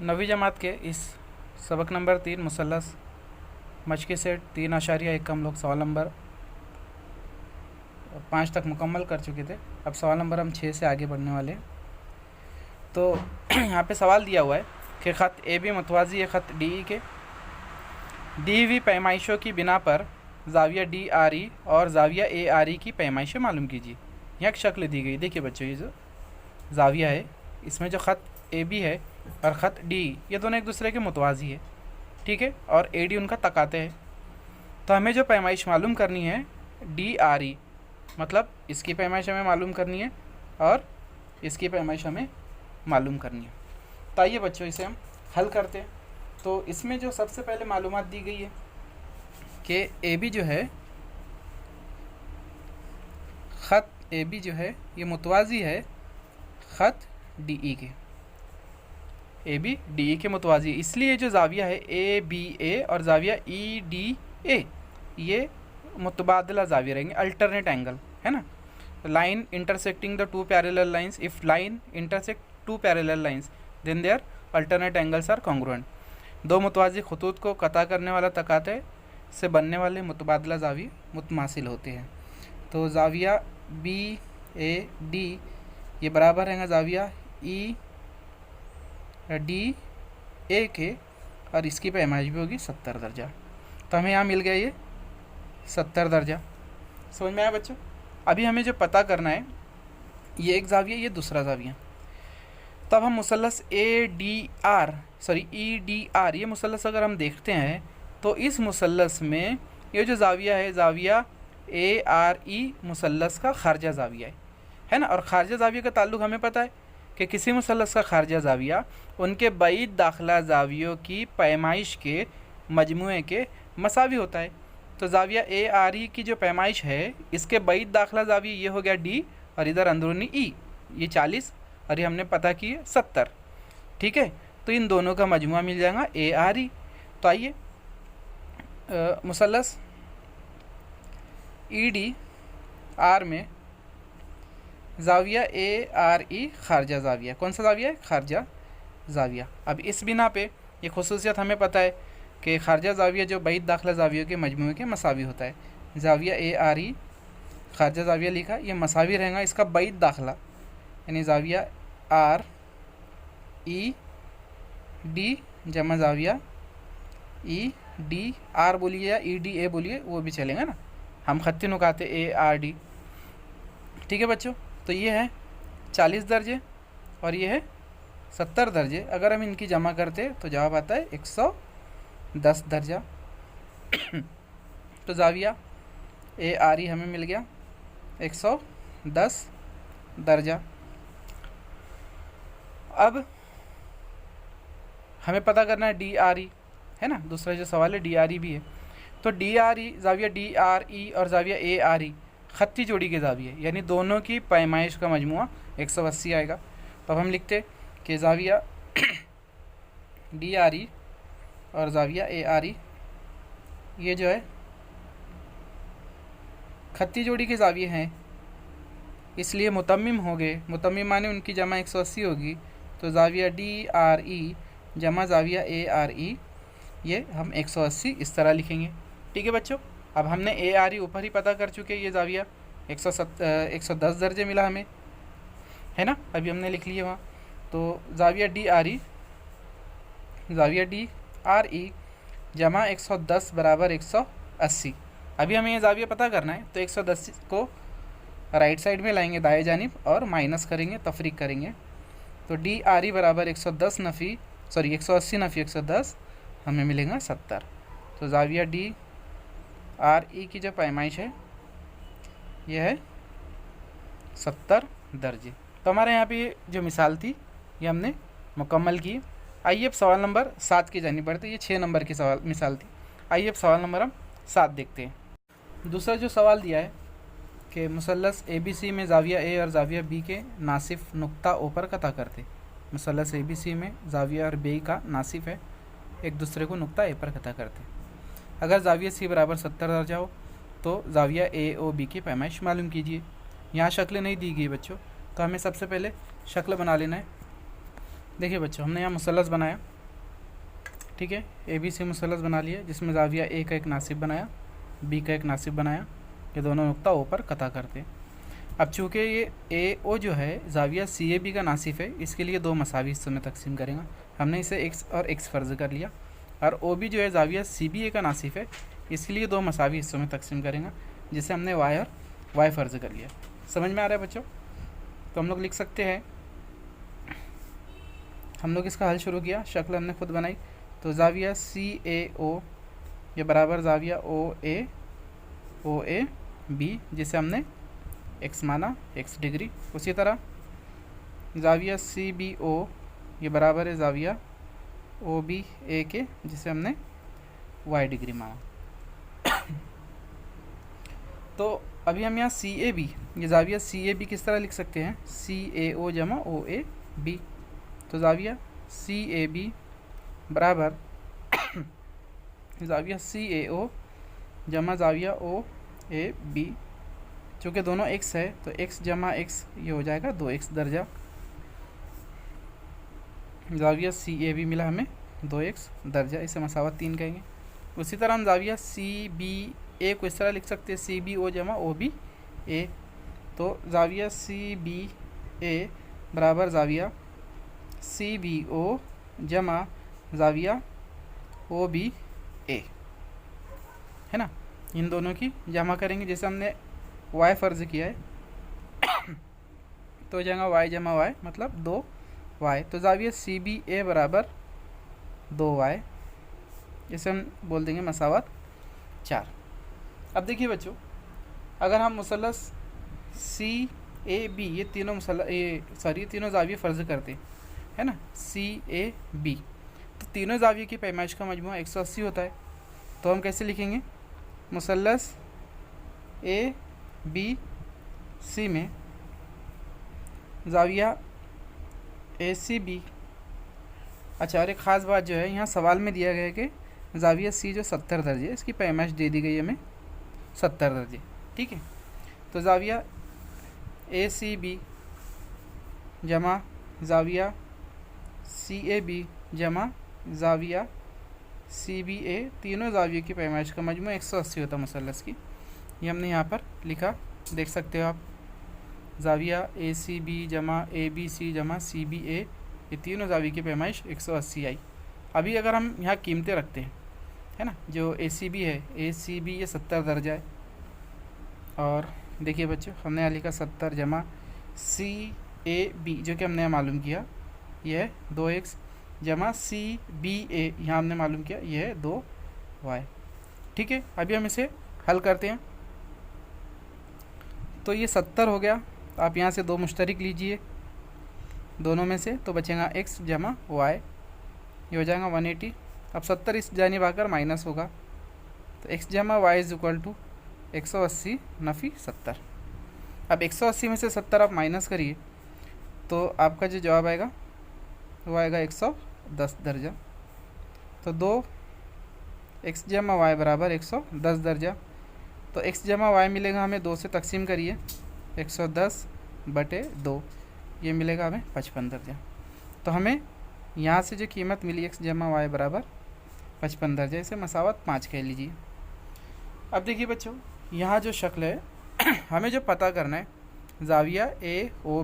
नवीं जमात के इस सबक नंबर 3 मुसल्लस मशक़ी सेट 3.1 का हम लोग सवाल नंबर 5 तक मुकम्मल कर चुके थे। अब सवाल नंबर हम 6 से आगे बढ़ने वाले हैं। तो यहाँ पे सवाल दिया हुआ है कि ख़त ए बी मुतवाज़ी है ख़त डी ई के, दी हुई पैमाइशों की बिना पर ज़ाविया डी आर ई और ज़ाविया ए आर ई की पैमाइशें मालूम कीजिए। यहाँ एक शक्ल दी गई, देखिए बच्चों, ये जो ज़ाविया है इसमें जो ख़त ए बी है और ख़त डी ये दोनों एक दूसरे के मुतवाज़ी है, ठीक है, और ए डी उनका तकाते हैं। तो हमें जो पैमाइश मालूम करनी है डी आर ई, मतलब इसकी पैमाइश हमें मालूम करनी है और इसकी पैमाइश हमें मालूम करनी है। तो आइए बच्चों इसे हम हल करते हैं। तो इसमें जो सबसे पहले मालूमात दी गई है कि ए बी जो है, ख़त ए बी जो है ये मुतवाज़ी है ख़त डी ई के, ए बी डी ई के मुतवाज़ी, इसलिए जो ज़ाविया है ए बी ए और ज़ाविया ई डी ए ये मुतबादला ज़ाविया रहेंगे, अल्टरनेट एंगल है ना। Line intersecting the two parallel lines, if line intersect two parallel lines then their alternate angles are congruent. दो मुतवाज़ी खतूत को कता करने वाला तकाते से बनने वाले मुतबादला ज़ाविये मुतमासिल होते हैं। तो ज़ाविया बी ए डी ये बराबर रहेगा ज़ाविया ई डी ए के, और इसकी पैमाइश भी होगी 70 दर्जा। तो हमें यहाँ मिल गया ये 70 दर्जा। समझ में आया बच्चों? अभी हमें जो पता करना है ये एक ज़ाविया ये दूसरा ज़ाविया। तब हम मुसल्लस A D R E D R ये मुसल्लस अगर हम देखते हैं तो इस मुसल्लस में ये जो ज़ाविया है ज़ाविया ए आर ई मुसल्लस का खारजा ज़ाविया है ना। और खारजा ज़ाविया का ताल्लुक़ हमें पता है कि किसी मुसल्लस का खारजा ज़ाविया उनके बैद दाखिला ज़ावियों की पैमाइश के मजमूए के मसावी होता है। तो ज़ाविया ए आर ई की जो पैमाइश है इसके बैद दाखिला ज़ाविया ये हो गया डी, और इधर अंदरूनी ई ये 40 और ये हमने पता की 70, ठीक है। तो इन दोनों का मजमुआ मिल जाएगा ए आर ई। तो आइए मुसल्लस ई डी आर में ज़ाविया ए आर ई खारजा ज़ाविया, कौन सा ज़ाविया है? खारजा ज़ाविया। अब इस बिना पे ये खुसूसियत हमें पता है कि खारजा ज़ाविया जो बैद दाखिला ज़ावियों के मजमूए के मसावी होता है। ज़ाविया ए आर ई खारजा ज़ाविया लिखा, ये मसावी रहेगा इसका बैद दाखिला, यानी ज़ाविया आर ई डी जमा ज़ाविया ई डी आर बोलिए या ई डी ए बोलिए वो भी चलेगा ना, हम खत्ती नुकाते ए आर डी, ठीक है बच्चों। तो ये है 40 दर्जे और ये है 70 दर्जे। अगर हम इनकी जमा करते तो जवाब आता है 110 दर्जा। तो ज़ाविया ए आर ई हमें मिल गया 110 दर्जा। अब हमें पता करना है डी आर ई है ना, दूसरा जो सवाल है डी आर ई भी है। तो डी आर ई ज़ाविया डी आर ई और ज़ाविया ए आर ई खत्ती जोड़ी के ज़ाविये, यानी दोनों की पैमाइश का मजमुआ 180 आएगा। तो अब हम लिखते कि ज़ाविया डी आर ई और ज़ाविया ए आर ई ये जो है खत्ती जोड़ी के ज़ाविये हैं, इसलिए मुतम्मिम हो गए। मुतम्मिम माने उनकी जमा 180 होगी। तो ज़ाविया डी आर ई जमा ज़ाविया ए आर ई ये हम 180 इस तरह लिखेंगे, ठीक है बच्चों। अब हमने ए आर ई ऊपर ही पता कर चुके, ये ज़ाविया 110 दर्जे मिला हमें, है ना, अभी हमने लिख लिया वहाँ। तो ज़ाविया डी आर ई जमा 110 बराबर 180। अभी हमें ये ज़ाविया पता करना है, तो 110 को राइट साइड में लाएंगे दाएं जानिब और माइनस करेंगे, तफरीक करेंगे। तो डी आर ई बराबर 180 नफ़ी 110 हमें मिलेगा 70। तो ज़ाविया डी आर ई की जो पैमाइश है ये है 70 दर्जे। तो हमारे यहाँ पे जो मिसाल थी ये हमने मुकम्मल की। आइए अब सवाल नंबर 7 की जानी पड़ती है, ये 6 नंबर की मिसाल थी। आइए अब सवाल नंबर हम 7 देखते हैं। दूसरा जो सवाल दिया है कि मुसल्लस ए बी सी में ज़ाविया ए और ज़ाविया बी के नासिफ नुक्ता ओ पर कता करते। मुसल्लस ए बी सी में ज़ाविया और बी का नासिफ है, एक दूसरे को नुक्ता ए पर कता करते। अगर ज़ाविया सी बराबर 70 दर्जा हो तो ज़ाविया ए ओ बी की पैमाइश मालूम कीजिए। यहाँ शक्ल नहीं दी गई बच्चों, तो हमें सबसे पहले शक्ल बना लेना है। देखिए बच्चों, हमने यहाँ मुसल्लस बनाया, ठीक है, ए बी सी मुसल्लस बना लिया, जिसमें जाविया ए का एक नासिब बनाया, बी का एक नासिब बनाया, ये दोनों नुक्ता ओ पर कता करते। अब चूँकि ये ए ओ जो है जाविया सी ए बी का नासिफ है, इसके लिए दो मसावी हिस्सों में तकसीम करेंगे। हमने इसे एक्स और एक्स फ़र्ज़ कर लिया। और ओ बी जो है जाविया सी बी ए का नासिफ है, इसके लिए दो मसावी हिस्सों में तकसीम करेंगे, जिसे हमने वाई और वाई फ़र्ज़ कर लिया। समझ में आ रहा है बच्चों? तो हम लोग लिख सकते हैं, हम लोग इसका हल शुरू किया, शक्ल हमने खुद बनाई। तो जाविया सी ए ओ ये बराबर जाविया ओ ए बी, जिसे हमने एक्स माना, एक्स डिग्री। उसी तरह जाविया सी बी ओ ये बराबर है जाविया ओ बी ए के, जिसे हमने वाई डिग्री माना। तो अभी हम यहाँ सी ए बी, ये जाविया सी ए बी किस तरह लिख सकते हैं, सी ए ओ जमा ओ ए बी। तो जाविया सी ए बी बराबर जाविया सी ए ओ जमा जाविया ओ ए बी। चूँकि दोनों x है तो x जमा x ये हो जाएगा 2x दर्जा। जाविया सी ए बी मिला हमें 2x दर्जा, इसे मसावत 3 कहेंगे। उसी तरह हम जाविया सी बी ए को इस तरह लिख सकते हैं, सी बी ओ जमा ओ बी ए। तो जाविया सी बी ए बराबर जाविया सी बी ओ जमा जाविया ओ बी ए, है ना। इन दोनों की जमा करेंगे, जैसे हमने y फ़र्ज़ किया है तो हो जाएगा y जमा y मतलब 2y। तो जाविया सी बी ए बराबर 2y, इसे हम बोल देंगे मसावत 4। अब देखिए बच्चों, अगर हम मुसल्लस सी ए बी ये तीनों जाविये फ़र्ज़ करते है ना, सी ए बी, तो तीनों जाविये की पैमाइश का मजमूआ 180 होता है। तो हम कैसे लिखेंगे, मुसल्लस ए बी सी में जाविया ए सी बी। अच्छा, और एक ख़ास बात जो है, यहाँ सवाल में दिया गया है कि जाविया सी जो 70 दर्जे, इसकी पैमाइश दे दी गई है हमें 70 दर्जे, ठीक है। तो जाविया ए सी बी जमा जाविया सी ए बी जमा जाविया सी बी ए, तीनों जाविये की पैमाइश का मजमूआ 180 होता है मुसल्लस की। ये हमने यहाँ पर लिखा, देख सकते हो आप, जाविया ए सी बी जमा ए बी सी जमा सी बी ए, ये तीनों जाविये की पैमाइश 180 आई। अभी अगर हम यहाँ कीमतें रखते हैं, है ना, जो ए सी बी है, ए सी बी ये 70 दर्जा है, और देखिए बच्चों हमने यहाँ लिखा 70 जमा सी ए बी जो कि हमने मालूम किया ये है 2x जमा सी बी ए, यहाँ हमने मालूम किया ये है 2y, ठीक है। अभी हम इसे हल करते हैं। तो ये 70 हो गया, आप यहाँ से 2 मुश्तरिक लीजिए दोनों में से, तो बचेगा x जमा y, ये हो जाएगा 180। अब 70 इस जानिब आकर माइनस होगा, तो x जमा y इज़ इक्वल टू 180 नफ़ी 70। अब 180 में से 70 आप माइनस करिए, तो आपका जो जवाब आएगा वो आएगा 110 दर्जा। तो 2x जमा y बराबर 110 दर्जा। तो x जमा y मिलेगा हमें 2 से तकसीम करिए, 110 बटे 2, ये मिलेगा हमें 55 दर्जा। तो हमें यहाँ से जो कीमत मिली x जमा y बराबर 55 दर्जा, इसे मसावत 5 कह लीजिए। अब देखिए बच्चों, यहाँ जो शक्ल है हमें जो पता करना है, जाविया ए ओ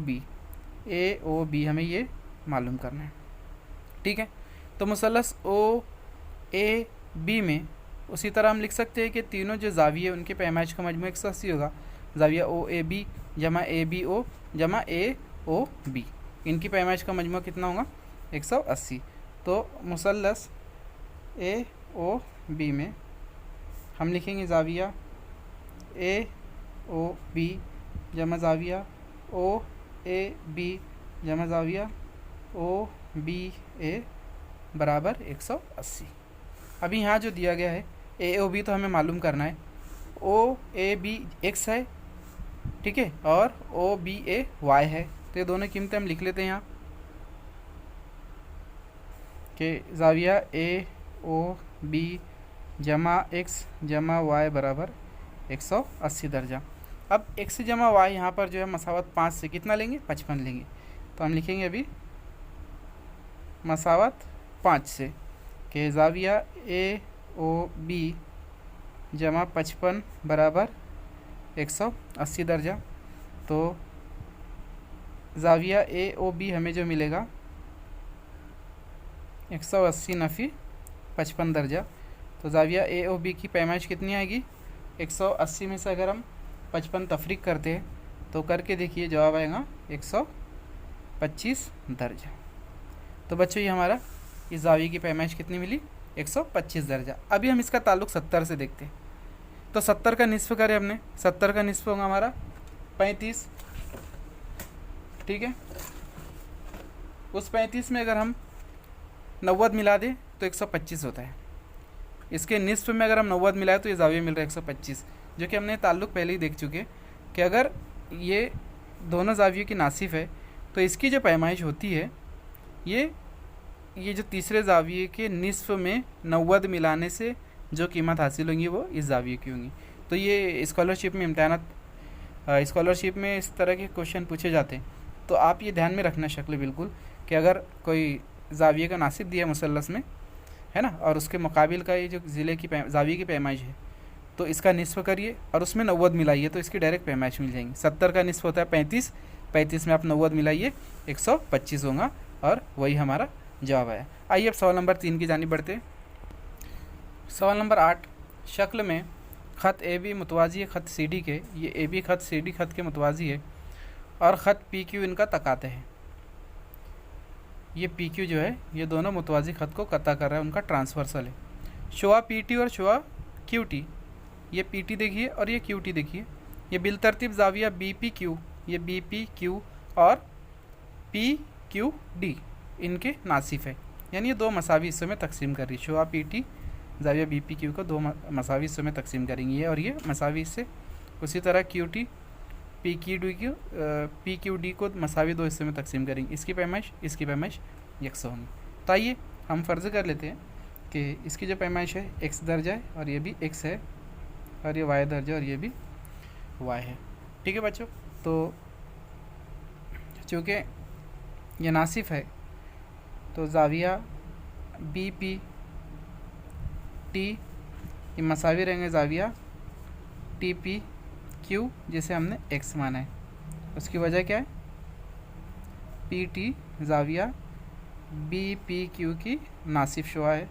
बी हमें ये मालूम करना है, ठीक है। तो मुसल्लस ओ ए बी में उसी तरह हम लिख सकते हैं कि तीनों जो जाविये उनके पैमाइश का मजमूआ 180 होगा। जाविया ओ ए बी जमा ए बी ओ जमा ए ओ बी, इनकी पैमाइश का मजमूआ कितना होगा 180। तो मुसल्लस ए ओ बी में हम लिखेंगे जाविया ए ओ बी जमा जाविया ओ ए बी जमा जाविया ओ बी ए बराबर 180। अभी यहाँ जो दिया गया है ए ओ बी तो हमें मालूम करना है, ओ ए बी एक्स है, ठीक है, और ओ बी ए वाई है। तो ये दोनों कीमतें हम लिख लेते हैं यहाँ कि जाविया ए ओ बी जमा एक्स जमा वाई बराबर 180 दर्जा। अब एक्स जमा वाई यहाँ पर जो है मसावत 5 से कितना लेंगे 55 लेंगे। तो हम लिखेंगे अभी मसावत 5 से कि ज़ाविया ए ओ बी जमा 55 बराबर 180 दर्जा। तो ज़ाविया ए ओ बी हमें जो मिलेगा 180 नफ़ी 55 दर्जा। तो ज़ाविया ए ओ बी की पैमाइश कितनी आएगी? 180 में से अगर हम 55 तफरीक करते हैं तो करके देखिए जवाब आएगा 125 दर्जा। तो बच्चों ये हमारा इस ज़ाविया की पैमाइश कितनी मिली? 125 दर्जा। अभी हम इसका ताल्लुक़ 70 से देखते हैं। तो 70 का निस्फ़ करें हमने, 70 का निस्फ़ होगा हमारा 35, ठीक है। उस 35 में अगर हम 90 मिला दें तो 125 होता है। इसके निस्फ़ में अगर हम 90 मिलाएं तो ये ज़ाविया मिल रहा है 125, जो कि हमने ताल्लुक़ पहले ही देख चुके कि अगर ये दोनों ज़ावियों की नासिफ है तो इसकी जो पैमाइश होती है ये जो तीसरे ज़ाविये के निस्फ़ में 90 मिलाने से जो कीमत हासिल होंगी वो इस ज़ाविये की होंगी। तो ये स्कॉलरशिप में स्कॉलरशिप में इस तरह के क्वेश्चन पूछे जाते हैं। तो आप ये ध्यान में रखना शक्ल बिल्कुल कि अगर कोई ज़ाविये का नासिब दिया मुसल्लस में, है ना, और उसके मुकाबिल का ये जो ज़िले की ज़ाविये की पैमाइश है तो इसका निस्फ़ करिए और उसमें 90 मिलाइए तो इसकी डायरेक्ट पैमाइश मिल जाएंगी। 70 का निस्फ़ होता है 35, 35 में आप 90 मिलाइए 125 होगा और वही हमारा जवाब आया। आइए अब सवाल नंबर 3 की जानिब बढ़ते हैं। सवाल नंबर 8, शक्ल में ख़त ए बी मुतवाज़ी है ख़त सी डी के। ये ए बी ख़त सी डी ख़त के मुतवाज़ी है और ख़त पी क्यू इनका तकाते हैं। ये पी क्यू जो है ये दोनों मुतवाज़ी ख़त को कता कर रहा है, उनका ट्रांसवर्सल है। शुआ पी टी और शुआ क्यू टी। ये पी टी देखिए और ये क्यू टी देखिए। ये बिल तरतीब ज़ाविया बी पी क्यू, ये बी पी क्यू और पी क्यू डी इनके नासिफ है, यानी ये दो मसावी हिस्सों में तकसीम कर रही है। शुआ पी टी ज़ाविया बी पी क्यू को दो मसावी हिस्सों में तकसीम करेंगी ये और ये मसावी हिस्से। उसी तरह Q T P Q D को मसावी दो हिस्सों में तकसीम करेंगे। इसकी पैमाइश यकसा होंगी। तो आइए हम फ़र्ज़ कर लेते हैं कि इसकी जो पैमाइश है x दर्जा है और ये भी x है और ये y दर्जा और ये भी y है, ठीक है बच्चों। तो चूँकि ये नासिफ है तो ज़ाविया बी पी टी ये मसावी रहेंगे ज़ाविया टी पी क्यू जिसे हमने x माना है। उसकी वजह क्या है? पी टी ज़ाविया बी पी क्यू की नासिफ शुआ है।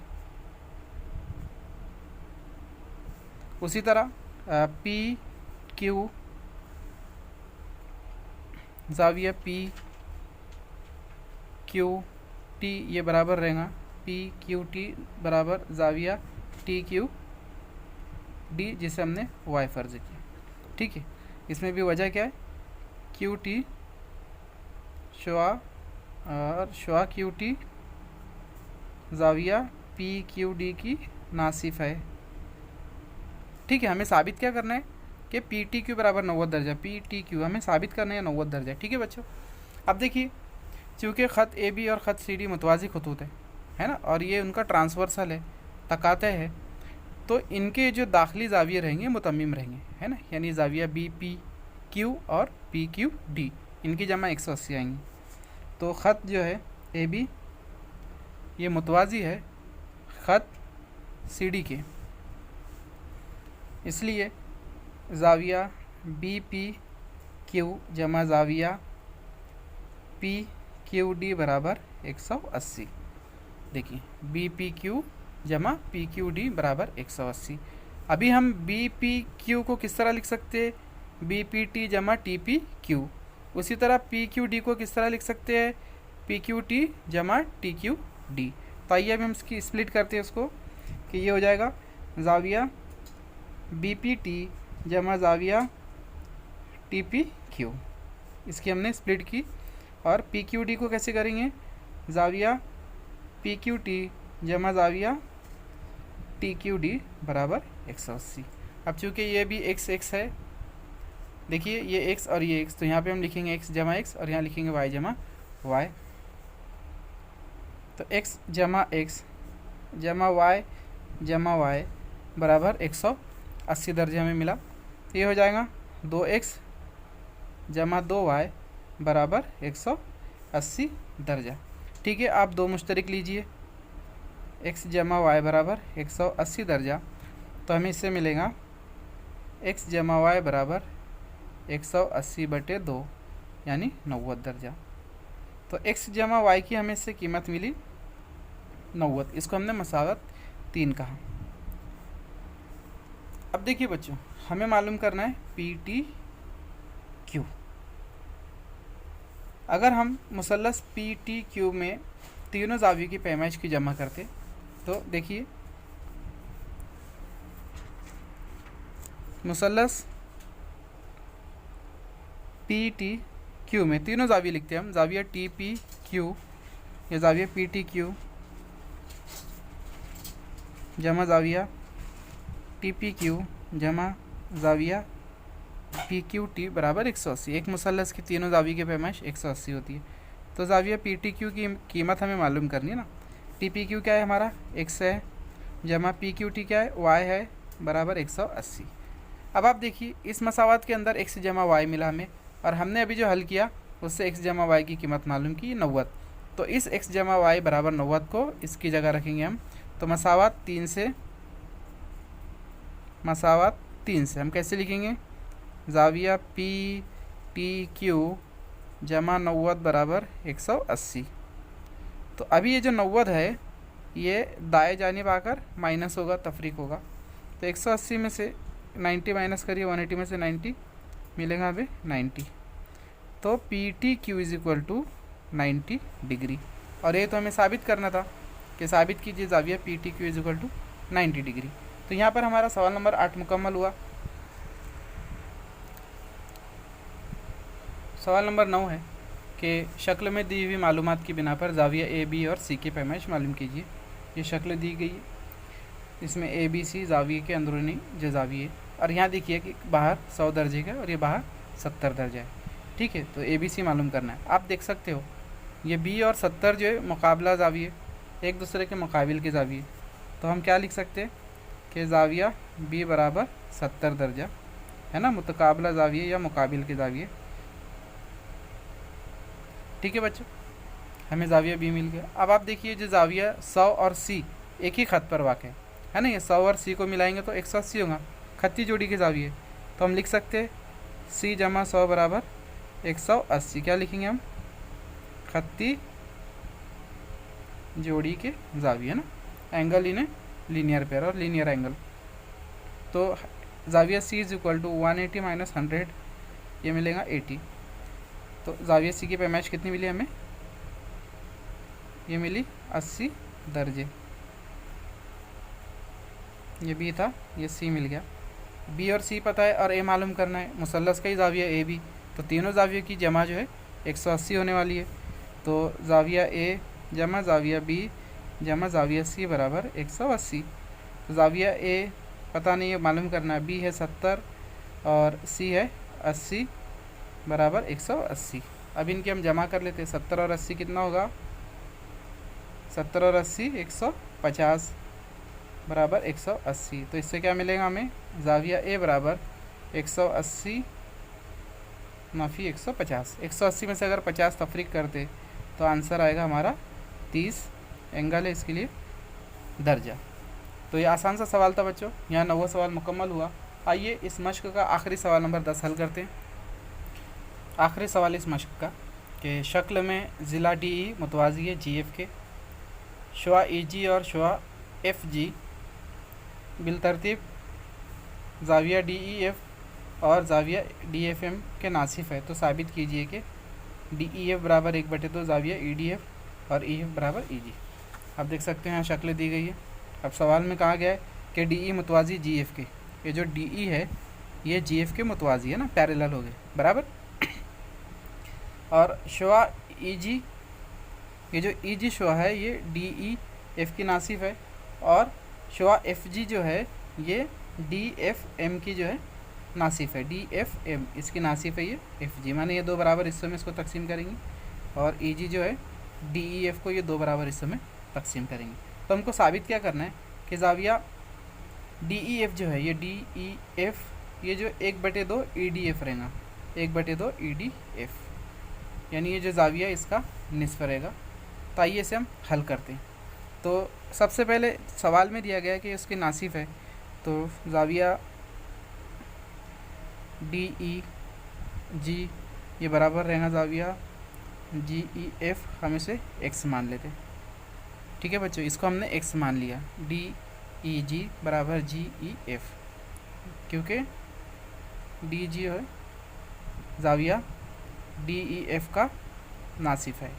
उसी तरह पी क्यू ज़ाविया पी क्यू टी ये बराबर रहेगा पी क्यू टी बराबर ज़ाविया टी क्यू डी जिसे हमने y फ़र्ज़ किया, ठीक है। इसमें भी वजह क्या है? क्यू टी शुआ और शुआ क्यू टी ज़ाविया पी क्यू डी की नासिफ है, ठीक है। हमें साबित क्या करना है कि पी टी क्यू बराबर 90 दर्जा, पी टी क्यू हमें साबित करना है 90 दर्जा, ठीक है बच्चों। अब देखिए चूँकि ख़त ए बी और ख़त सी डी मुतवाज़ी खतूत है ना, और ये उनका ट्रांसवर्सल है, तकाते है, तो इनके जो दाखिली ज़ाविये रहेंगे मुतम्मिम रहेंगे, है ना, यानी ज़ाविया बी पी क्यू और पी क्यू डी इनकी जमा 180 आएंगी। तो ख़त जो है ए बी ये मुतवाज़ी है ख़त सी डी के, इसलिए ज़ाविया बी पी क्यू जमा ज़ाविया पी क्यू डी बराबर 180। देखिए बी पी क्यू जमा पी क्यू डी बराबर 180। अभी हम बी पी क्यू को किस तरह लिख सकते हैं? बी पी टी जमा टी पी क्यू। उसी तरह पी क्यू डी को किस तरह लिख सकते हैं? पी क्यू टी जमा टी क्यू डी। तो आइए अब हम इसकी स्प्लिट करते हैं उसको कि ये हो जाएगा ज़ाविया बी पी टी जमा ज़ाविया टी पी क्यू। इसकी हमने स्प्लिट की। और पी क्यू डी को कैसे करेंगे? ज़ाविया पी क्यू टी जमा ज़ाविया टी क्यू डी बराबर 180। अब चूँकि ये भी x x है, देखिए ये x और ये x, तो यहाँ पे हम लिखेंगे x जमा x और यहाँ लिखेंगे y जमा y। तो x जमा x जमा y जमा y बराबर 180 दर्जे हमें मिला। तो ये हो जाएगा 2x जमा 2y बराबर 180 दर्जा। ठीक है, आप दो मुश्तरक लीजिए, x जमा वाई बराबर 180 दर्जा, तो हमें इससे मिलेगा x जमा वाई बराबर 180/2 यानी 90 दर्जा। तो x जमा वाई की हमें इससे कीमत मिली 90, इसको हमने मसावत 3 कहा। अब देखिए बच्चों, हमें मालूम करना है पी टी क्यू। अगर हम मुसल्लस पी टी क्यू में तीनों ज़ावियों की पैमाइश की जमा करते तो देखिए, मुसल्लस पी टी क्यू में तीनों ज़ाविये लिखते हैं हम, ज़ाविया टी पी क्यू या ज़ाविया पी टी क्यू जमा ज़ाविया टी पी क्यू जमा ज़ाविया पी क्यू टी बराबर 180। एक मुसल्लस की तीनों ज़ाविये की पैमाइश 180 होती है। तो ज़ाविया पी टी क्यू की कीमत हमें मालूम करनी है ना। टी पी क्यू क्या है हमारा, x है, जमा पी क्यू टी क्या है, y है, बराबर 180। अब आप देखिए, इस मसावत के अंदर x जमा y मिला हमें, और हमने अभी जो हल किया उससे x जमा y की कीमत मालूम की 90। तो इस x जमा y बराबर 90 को इसकी जगह रखेंगे हम। तो मसावत 3 से हम कैसे लिखेंगे, ज़ाविया पी टी क्यू जमा 90 बराबर 180। तो अभी ये जो 90 है ये दाएं जानिब आकर माइनस होगा, तफरीक होगा। तो 180 में से 90 माइनस करिए, 180 में से 90 मिलेगा हमें 90। तो P T Q is equal to 90 degree. और ये तो हमें साबित करना था कि साबित कीजिए ज़ाविया P T Q is equal to 90 degree. तो यहाँ पर हमारा सवाल नंबर 8 मुकम्मल हुआ। सवाल नंबर 9 है कि शक्ल में दी हुई मालूमात की बिना पर ज़ाविया ए बी और सी की पैमाइश मालूम कीजिए। ये शक्ल दी गई है, इसमें ए बी सी ज़ाविये के अंदरूनी जो ज़ाविये, और यहाँ देखिए कि बाहर 100 दर्जे का और ये बाहर 70 दर्जा है। ठीक है, तो ए बी सी मालूम करना है। आप देख सकते हो ये बी और 70 जो है मुकाबला ज़ाविये, एक दूसरे के मुकाबिल के ज़ाविये। तो हम क्या लिख सकते हैं कि ज़ाविया बी बराबर 70 दर्जा है ना, मुतकाबला ज़ाविये या मुकाबिल के ज़ाविये। ठीक है बच्चों, हमें ज़ाविया बी मिल गया। अब आप देखिए जो ज़ाविया 100 और सी एक ही ख़त पर वाक़ है ना, ये 100 और सी को मिलाएंगे तो 180 होगा, खत्ती जोड़ी के ज़ाविये। तो हम लिख सकते हैं सी जमा 100 बराबर 180। क्या लिखेंगे हम, खत्ती जोड़ी के ज़ाविये ना, एंगल इन लीनियर पेयर और लीनियर एंगल। तो ज़ाविया सी इज़ इक्वल टू 180 माइनस 100, ये मिलेगा 80। तो ज़ाविया सी की पैमाइश कितनी मिली हमें, ये मिली 80 दर्जे। ये बी था, ये सी मिल गया। बी और सी पता है और ए मालूम करना है, मुसल्लस का ही ज़ाविया ए बी, तो तीनों ज़ावियों की जमा जो है 180 होने वाली है। तो ज़ाविया ए जमा ज़ाविया बी जमा ज़ाविया सी बराबर 180। तो ज़ाविया ए पता नहीं है, मालूम करना है, बी है 70 और सी है 80 बराबर 180। अब इनकी हम जमा कर लेते हैं, 70 और 80 कितना होगा, 70 और 80 150 बराबर 180। तो इससे क्या मिलेगा हमें, ज़ाविया ए बराबर 180 माफ़ी 150। 180 में से अगर 50 तफरीक करते तो आंसर आएगा हमारा 30, एंगल है इसके लिए दर्जा। तो ये आसान सा सवाल था बच्चों, यहाँ 9वां सवाल मुकम्मल हुआ। आइए इस मश्क का आखिरी सवाल नंबर 10 हल करते हैं। आखिरी सवाल इस मश्क का कि शक्ल में ज़िला डी ई मुतवाज़ी है जी एफ के, शुआ ई जी और शुआ एफ जी बिलतरतीब ज़ाविया डी ई एफ और ज़ाविया डी एफ एम के नासिफ है। तो साबित कीजिए कि डी ई एफ बराबर 1/2 ज़ाविया ई डी एफ और ई एफ बराबर ई जी। आप देख सकते हैं यहाँ शक्ल दी गई है। अब सवाल में कहा गया है कि डी ई मुतवाज़ी जी एफ के, ये जो डी ई है ये जी एफ के मुतवाज़ी है ना, पैरेलल हो गए बराबर। और शुआ ई जी, ये जो ई जी शुआ है ये डी ई एफ की नासिफ है, और शुआ एफ जी जो है ये डी एफ एम की जो है नासिफ है, डी एफ एम इसकी नासिफ है ये एफ जी, माने ये दो बराबर हिस्सों में इसको तकसीम करेंगे, और ई जी जो है डी ई एफ को ये दो बराबर हिस्सों में तकसीम करेंगे। तो हमको साबित क्या करना है कि ज़ाविया डी ई एफ जो है ये डी ई एफ ये जो 1/2 ई डी एफ रहेगा, 1/2 ई डी एफ, यानी ये जो ज़ाविया इसका निस्फ रहेगा तो आइए इसे हम हल करते हैं। तो सबसे पहले सवाल में दिया गया है कि उसकी नासिफ है, तो ज़ाविया DEG ये बराबर रहेगा ज़ाविया GEF, हम इसे x मान लेते हैं। ठीक है बच्चों, इसको हमने x मान लिया, DEG बराबर GEF, क्योंकि DG है ज़ाविया DEF का नासिफ है।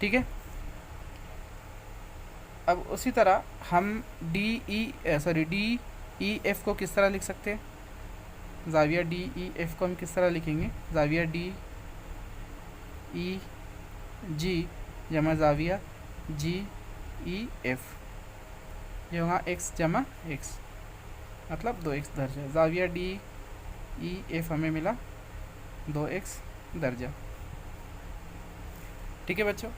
ठीक है, अब उसी तरह हम DEF को किस तरह लिख सकते हैं? ज़ाविया DEF को हम किस तरह लिखेंगे? ज़ाविया DEG जमा ज़ाविया GEF, ये होगा x जमा x, मतलब 2x दर्जा। ज़ाविया DEF हमें मिला 2x दर्जा। ठीक है बच्चों,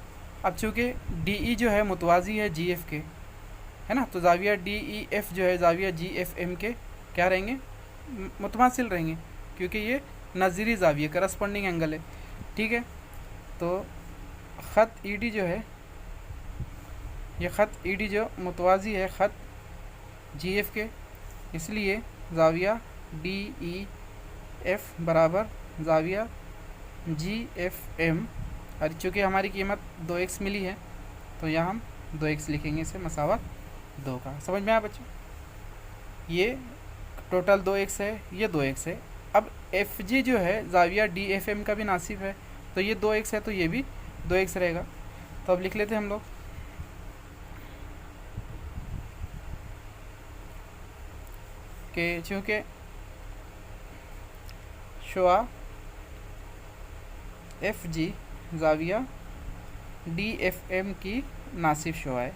अब चूँकि DE जो है मुतवाज़ी है GF के, है ना, तो ज़ाविया DEF जो है ज़ाविया GFM के क्या रहेंगे? मुतमासिल रहेंगे, क्योंकि ये नज़ीरी ज़ाविया करस्पॉन्डिंग एंगल है। ठीक है, तो ख़त ED जो है, ये ख़त ED जो मुतवाज़ी है ख़त GF के, इसलिए ज़ाविया DEF बराबर ज़ाविया GFM, और चूँकि हमारी कीमत 2x मिली है तो यहाँ हम 2x लिखेंगे, इसे मसावत 2 का। समझ में आया बच्चों? ये टोटल 2x है, ये 2x है। अब FG जो है ज़ाविया DFM का भी नासिब है, तो ये 2x है तो ये भी 2x रहेगा। तो अब लिख लेते हैं हम लोग कि चूँकि शुआ FG ज़ाविया DFM की नासिफ शुआ है,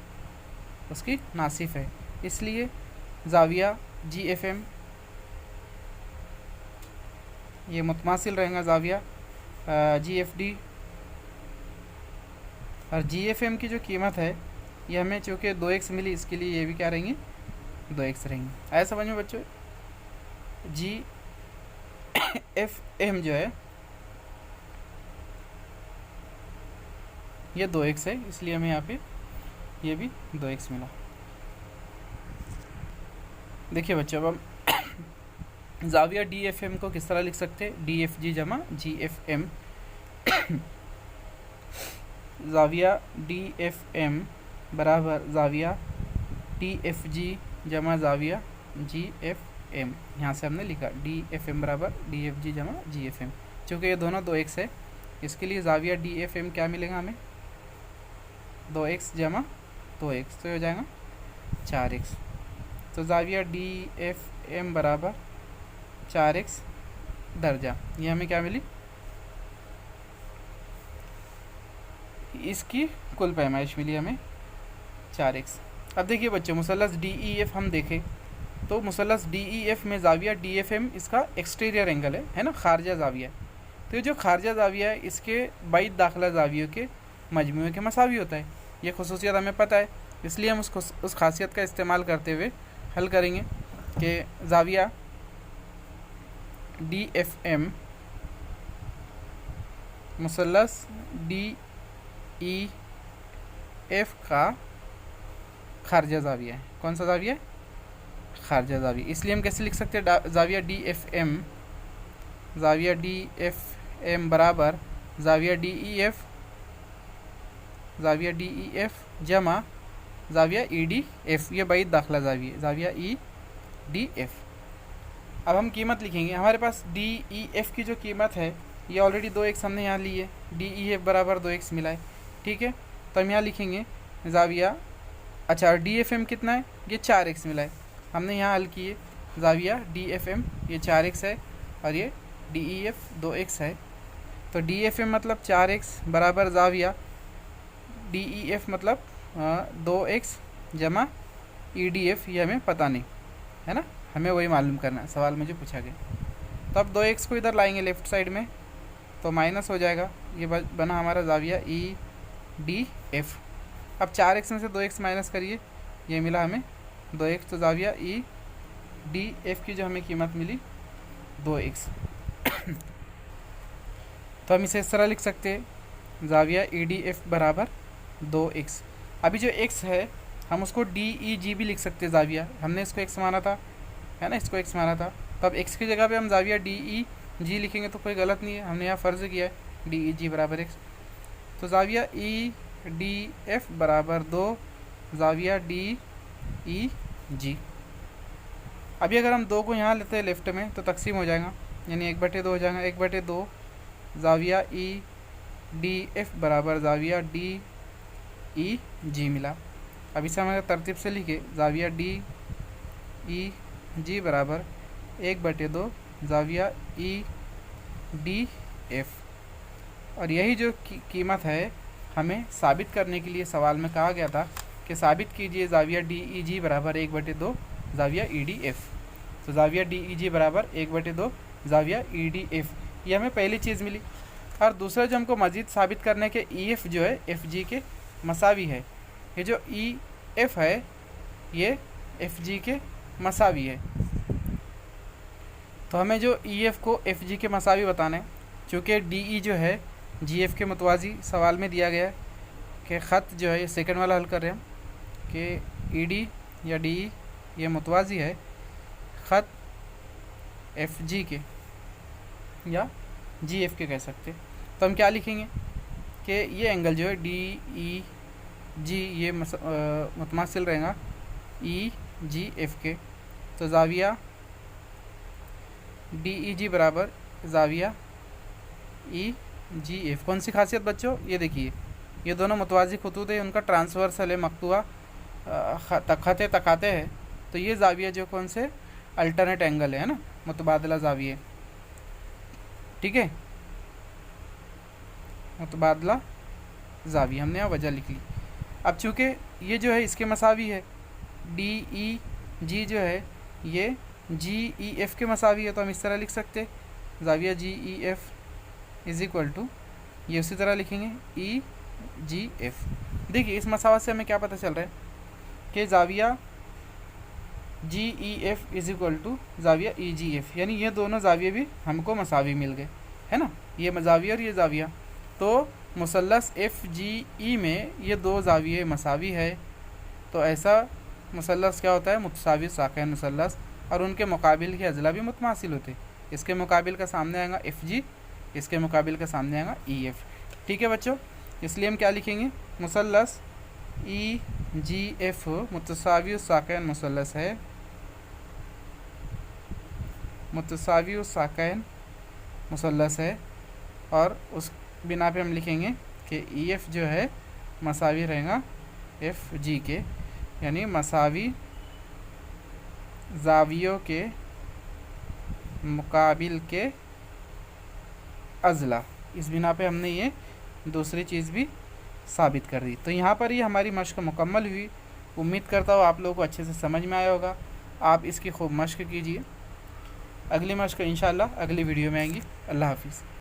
उसकी नासिफ है, इसलिए ज़ाविया GFM ये मुतमासिल रहेगा ज़ाविया GFD, और GFM की जो कीमत है ये हमें चूँकि 2x मिली, इसके लिए ये भी क्या रहेंगी? 2x रहेंगी। आया समझ में बच्चों? GFM जो है ये 2x है, इसलिए हमें यहाँ पे ये भी 2x मिला। देखिए बच्चों, अब हम ज़ाविया DFM को किस तरह लिख सकते हैं? DFG जमा GFM। ज़ाविया DFM बराबर ज़ाविया DFG जमा ज़ाविया GFM। यहाँ से हमने लिखा DFM बराबर DFG जमा GFM, चूँकि ये दोनों 2x है, इसके लिए ज़ाविया DFM क्या मिलेगा हमें? 2x जमा 2x, तो हो जाएगा 4x। तो ज़ाविया DFM बराबर 4x दर्जा, ये हमें क्या मिली? इसकी कुल पैमाइश मिली हमें 4x। अब देखिए बच्चों, मुसल्लस DEF हम देखें तो मुसल्लस DEF में ज़ाविया DFM इसका एक्सटीरियर एंगल है ना, खारजा ज़ाविया। तो ये जो खारजा ज़ाविया है इसके बाइद दाखिला ज़ावियों के मजमूए के मसावी होता है। ये खुसूसियत हमें पता है, इसलिए हम उस खासियत का इस्तेमाल करते हुए हल करेंगे कि ज़ाविया DFM मुसल्लस DEF का खारजा ज़ाविया है। कौन सा ज़ाविया है? खारजा ज़ाविया। इसलिए हम कैसे लिख सकते हैं? ज़ाविया DFM बराबर ज़ाविया DEF जमा ज़ाविया EDF, ये बाइद दाखिला ज़ाविया, ज़ाविया EDF। अब हम कीमत लिखेंगे। हमारे पास DEF की जो कीमत है ये ऑलरेडी 2x हमने यहाँ ली है, DEF बराबर 2x मिला है। ठीक है, तो हम यहाँ लिखेंगे ज़ाविया, अच्छा DFM कितना है? ये 4x मिला है, हमने यहाँ हल किए। ज़ाविया DFM ये 4x है और ये DEF 2x है, तो DFM मतलब 4x बराबर ज़ाविया DEF मतलब 2x जमा EDF, ये हमें पता नहीं है ना, हमें वही मालूम करना है, सवाल में जो पूछा गया। तो अब 2x को इधर लाएंगे लेफ़्ट साइड में, तो माइनस हो जाएगा, ये बना हमारा ज़ाविया EDF। अब 4x में से 2x माइनस करिए, ये मिला हमें 2x, तो ज़ाविया EDF की जो हमें कीमत मिली 2x। तो हम इसे इस तरह लिख सकते हैं ज़ाविया EDF बराबर 2x। अभी जो x है हम उसको DEG भी लिख सकते हैं ज़ाविया, हमने इसको x माना था, है ना, इसको x माना था, तो अब x की जगह पे हम ज़ाविया DEG लिखेंगे तो कोई गलत नहीं है, हमने यहाँ फ़र्ज़ किया है DEG बराबर x। तो ज़ाविया EDF बराबर 2 ज़ाविया DEG। अभी अगर हम 2 को यहाँ लेते हैं लेफ्ट में तो तकसीम हो जाएगा, यानी 1/2 हो जाएगा, 1/2 ज़ाविया EDF बराबर ज़ाविया DEG मिला। अब इसे हम अगर तरतीब से लिखे ज़ाविया DEG बराबर 1/2 ज़ाविया EDF। और यही जो कीमत है हमें साबित करने के लिए सवाल में कहा गया था कि साबित कीजिए ज़ाविया DEG बराबर 1/2 ज़ाविया EDF। तो ज़ाविया DEG बराबर 1/2 ज़ाविया EDF, ये हमें पहली चीज़ मिली। और दूसरा जो हमको मज़ीद साबित करने के EF जो है FG के मसावी है, ये जो EF है ये FG के मसावी है। तो हमें जो EF को FG के मसावी बताना है, चूँकि DE जो है GF के मुतवाज़ी सवाल में दिया गया है कि ख़त जो है, ये सेकंड वाला हल कर रहे हैं हम कि ED या DE ये मुतवाज़ी है ख़त FG के या GF के कह सकते। तो हम क्या लिखेंगे कि ये एंगल जो है DEG ये मुतमासिल रहेगा EGF के। तो ज़ाविया DEG बराबर ज़ाविया EGF। कौन सी खासियत बच्चों, ये देखिए ये दोनों मुतवाज़ी खतूत है, उनका ट्रांसवर्सल है, मकतूआ तख़ते तकाते है, तो ये ज़ाविया जो कौन से अल्टरनेट एंगल है ना, मुतबादला ज़ाविया, ठीक है, मुतबादला ज़ाविया हमने यहाँ वजह लिख ली। अब चूँकि ये जो है इसके मसावी है, DEG जो है ये GEF के मसावी है, तो हम इस तरह लिख सकते ज़ाविया GEF इज़ इक्वल टू, ये उसी तरह लिखेंगे EGF। देखिए इस मसावत से हमें क्या पता चल रहा है कि ज़ाविया GEF इज़ इक्वल टू ज़ाविया EGF, यानी ये दोनों ज़ाविये भी हमको मसावी मिल गए, है ना, ये ज़ाविया और ये ज़ाविया। तो मुसल्लस FGE में ये दो ज़ाविये मसावी है, तो ऐसा मुसल्लस क्या होता है, मुतसावी साक़ैन मुसल्लस, और उनके मुकाबिल के अज़ला भी मुतमासिल होते। इसके मुकाबिल का सामने आएगा FG, इसके मुकाबिल का सामने आएगा EF। ठीक है बच्चों, इसलिए हम क्या लिखेंगे, मुसल्लस EGF मुतसावी साक़ैन मुसल्लस है, मुतसावी साक़ैन मुसल्लस है, और उस बिना पे हम लिखेंगे कि EF जो है मसावी रहेगा FG के, यानी मसावी ज़ावियों के मुकाबिल के अज़ला। इस बिना पे हमने ये दूसरी चीज़ भी साबित कर दी। तो यहाँ पर ही हमारी मश्क मुकम्मल हुई। उम्मीद करता हूँ आप लोगों को अच्छे से समझ में आया होगा। आप इसकी खूब मश्क कीजिए। अगली मश्क इंशाअल्लाह अगली वीडियो में आएंगी। अल्लाह हाफ़िज़।